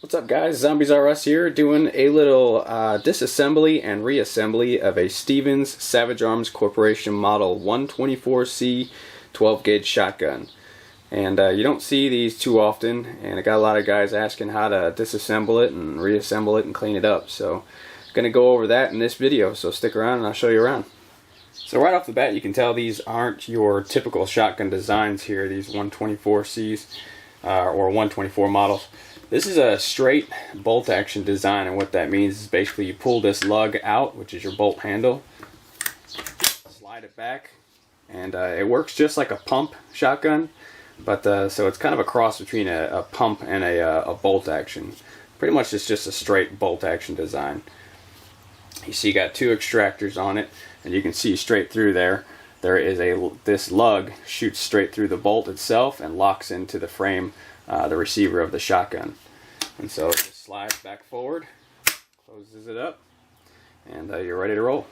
What's up, guys? ZRUS here, doing a little disassembly and reassembly of a Stevens Savage Arms Corporation Model 124C 12 gauge shotgun. And you don't see these too often, and I got a lot of guys asking how to disassemble it and reassemble it and clean it up. So I'm going to go over that in this video, so stick around and I'll show you around. So right off the bat, you can tell these aren't your typical shotgun designs here, these 124Cs or 124 models. This is a straight bolt action design, and what that means is basically you pull this lug out, which is your bolt handle, slide it back, and it works just like a pump shotgun, but so it's kind of a cross between a pump and a bolt action. Pretty much it's just a straight bolt action design. You see you got two extractors on it, and you can see straight through there. There is this lug shoots straight through the bolt itself and locks into the frame, the receiver of the shotgun. And so it just slides back forward, closes it up, and you're ready to roll.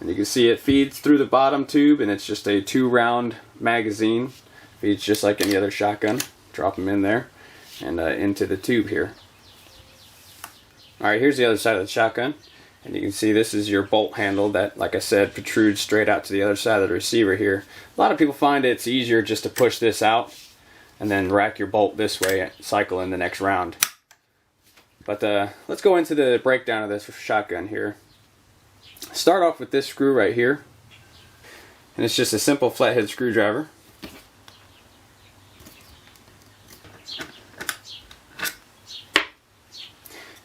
And you can see it feeds through the bottom tube, and it's just a 2-round magazine. Feeds just like any other shotgun. Drop them in there and into the tube here. Alright, here's the other side of the shotgun. And you can see this is your bolt handle that, like I said, protrudes straight out to the other side of the receiver here. A lot of people find it's easier just to push this out and then rack your bolt this way and cycle in the next round. But let's go into the breakdown of this shotgun here. Start off with this screw right here. And it's just a simple flathead screwdriver.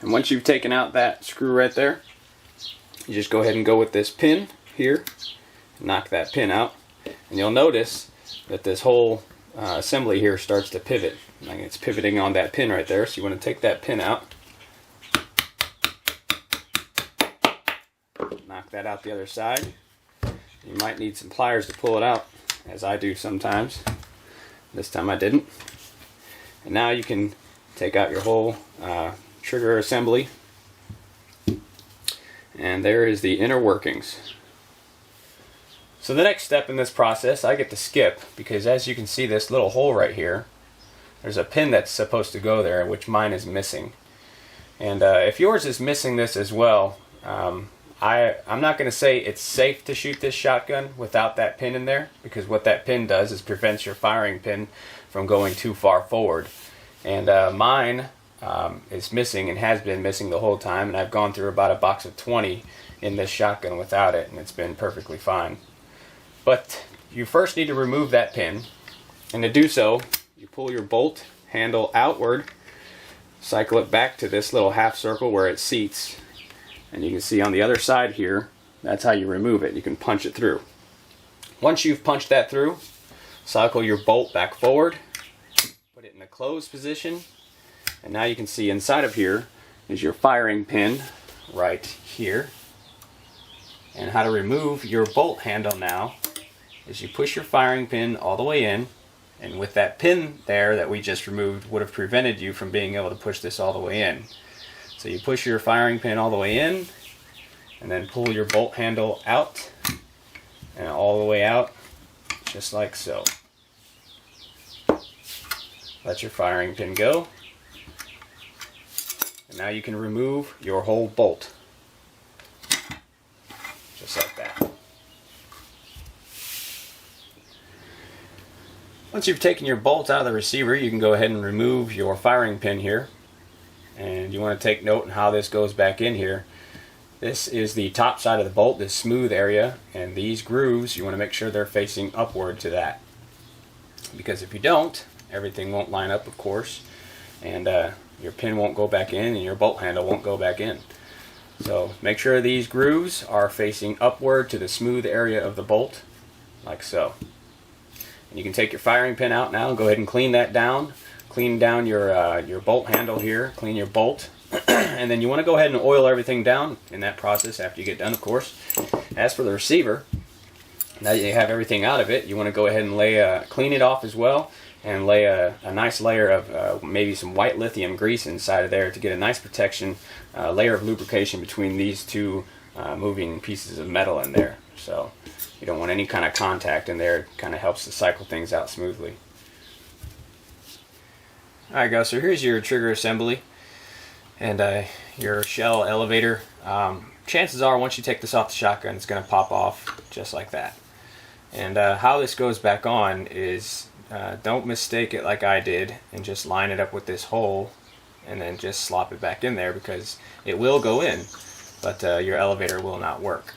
And once you've taken out that screw right there, you just go ahead and go with this pin here, knock that pin out, and you'll notice that this whole assembly here starts to pivot. Like it's pivoting on that pin right there, so you want to take that pin out, knock that out the other side. You might need some pliers to pull it out, as I do sometimes. This time I didn't. And now you can take out your whole trigger assembly. And there is the inner workings. So the next step in this process I get to skip, because as you can see this little hole right here, there's a pin that's supposed to go there, which mine is missing. And if yours is missing this as well, I'm not going to say it's safe to shoot this shotgun without that pin in there, because what that pin does is prevents your firing pin from going too far forward. And mine is missing and has been missing the whole time, and I've gone through about a box of 20 in this shotgun without it, and it's been perfectly fine. But you first need to remove that pin, and to do so you pull your bolt handle outward, cycle it back to this little half circle where it seats, and you can see on the other side here, that's how you remove it. You can punch it through. Once you've punched that through, cycle your bolt back forward, put it in a closed position, and now you can see inside of here is your firing pin right here. And how to remove your bolt handle now is you push your firing pin all the way in, and with that pin there that we just removed would have prevented you from being able to push this all the way in. So you push your firing pin all the way in, and then pull your bolt handle out and all the way out, just like so. Let your firing pin go. Now you can remove your whole bolt, just like that. Once you've taken your bolt out of the receiver, you can go ahead and remove your firing pin here. And you want to take note on how this goes back in here. This is the top side of the bolt, this smooth area, and these grooves, you want to make sure they're facing upward to that. Because if you don't, everything won't line up, of course, and your pin won't go back in and your bolt handle won't go back in. So make sure these grooves are facing upward to the smooth area of the bolt, like so. And you can take your firing pin out now and go ahead and clean that down. Clean down your bolt handle here, clean your bolt, and then you want to go ahead and oil everything down in that process after you get done, of course. As for the receiver, now that you have everything out of it, you want to go ahead and clean it off as well, and lay a nice layer of maybe some white lithium grease inside of there to get a nice protection, layer of lubrication between these two moving pieces of metal in there. So you don't want any kind of contact in there. It kind of helps to cycle things out smoothly. Alright guys, so here's your trigger assembly. and your shell elevator. Chances are once you take this off the shotgun, it's going to pop off just like that. And how this goes back on is, don't mistake it like I did and just line it up with this hole and then just slop it back in there, because it will go in, but your elevator will not work.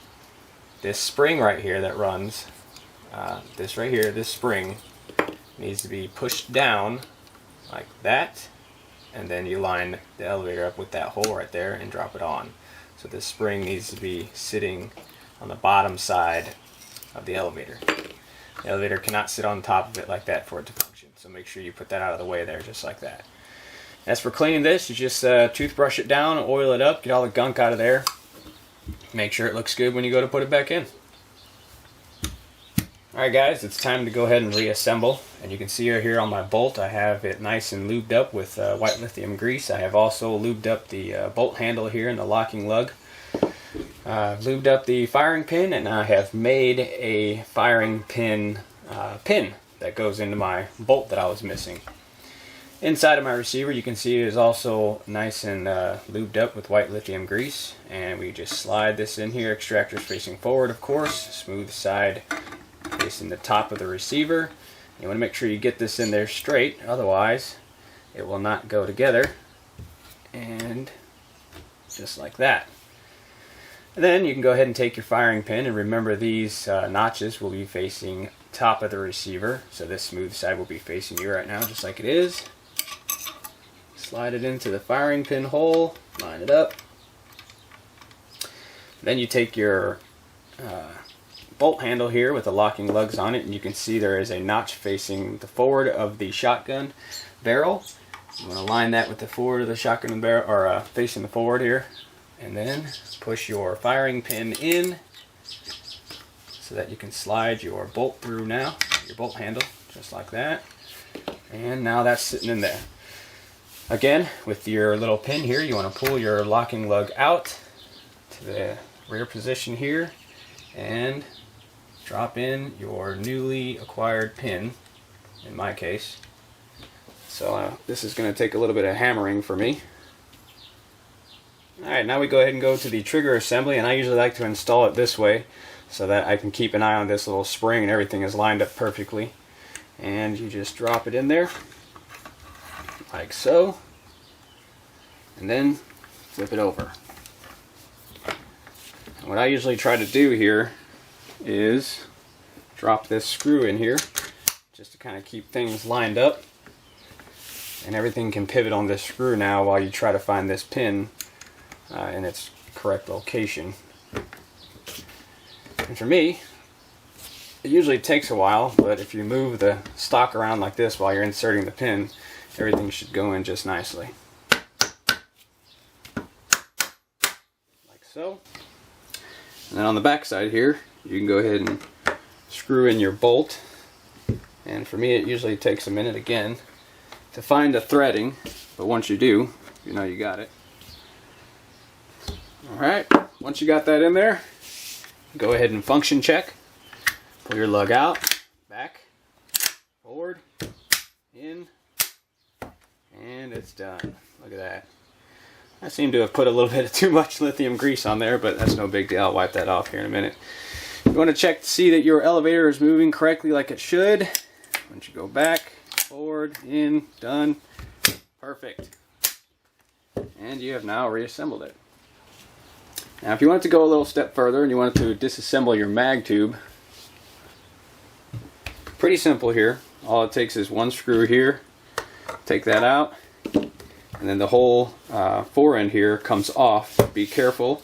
This spring right here that runs, this right here, this spring needs to be pushed down like that, and then you line the elevator up with that hole right there and drop it on. So this spring needs to be sitting on the bottom side of the elevator. The elevator cannot sit on top of it like that for it to function, so make sure you put that out of the way there, just like that. As for cleaning this, you just toothbrush it down, oil it up, get all the gunk out of there. Make sure it looks good when you go to put it back in. Alright guys, it's time to go ahead and reassemble. And you can see here on my bolt, I have it nice and lubed up with white lithium grease. I have also lubed up the bolt handle here and the locking lug. I've lubed up the firing pin, and I have made a firing pin that goes into my bolt that I was missing. Inside of my receiver, you can see it is also nice and lubed up with white lithium grease, and we just slide this in here, extractors facing forward of course, smooth side facing the top of the receiver. You want to make sure you get this in there straight, otherwise it will not go together, and just like that. And then you can go ahead and take your firing pin, and remember these notches will be facing top of the receiver, so this smooth side will be facing you right now just like it is. Slide it into the firing pin hole, line it up. Then you take your bolt handle here with the locking lugs on it, and you can see there is a notch facing the forward of the shotgun barrel. You want to line that with the forward of the shotgun barrel, or facing the forward here, and then push your firing pin in so that you can slide your bolt through now, your bolt handle, just like that. And now that's sitting in there. Again, with your little pin here, you want to pull your locking lug out to the rear position here and drop in your newly acquired pin, in my case. So this is going to take a little bit of hammering for me. Alright, now we go ahead and go to the trigger assembly, and I usually like to install it this way so that I can keep an eye on this little spring and everything is lined up perfectly. And you just drop it in there like so, and then flip it over. And what I usually try to do here is drop this screw in here just to kind of keep things lined up, and everything can pivot on this screw now while you try to find this pin in its correct location. And for me, it usually takes a while, but if you move the stock around like this while you're inserting the pin, everything should go in just nicely. Like so. And then on the back side here, you can go ahead and screw in your bolt. And for me, it usually takes a minute again to find the threading, but once you do, you know you got it. Alright, once you got that in there, go ahead and function check. Pull your lug out, back, forward, in, and it's done. Look at that. I seem to have put a little bit of too much lithium grease on there, but that's no big deal. I'll wipe that off here in a minute. You want to check to see that your elevator is moving correctly like it should. Once you go back, forward, in, done. Perfect. And you have now reassembled it. Now if you want to go a little step further and you want to disassemble your mag tube, pretty simple here. All it takes is one screw here, take that out, and then the whole fore end here comes off. Be careful,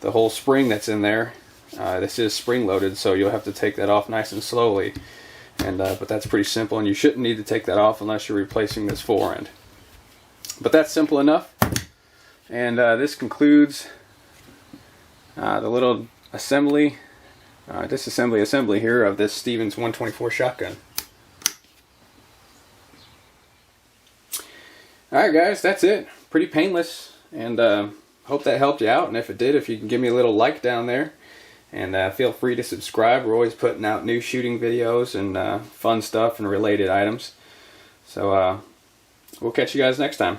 the whole spring that's in there, this is spring loaded, so you'll have to take that off nice and slowly. And but that's pretty simple, and you shouldn't need to take that off unless you're replacing this fore end. But that's simple enough. And this concludes the little assembly, disassembly here of this Stevens 124 shotgun. Alright guys, that's it. Pretty painless, and hope that helped you out. And if it did, if you can give me a little like down there, and feel free to subscribe. We're always putting out new shooting videos and fun stuff and related items. So we'll catch you guys next time.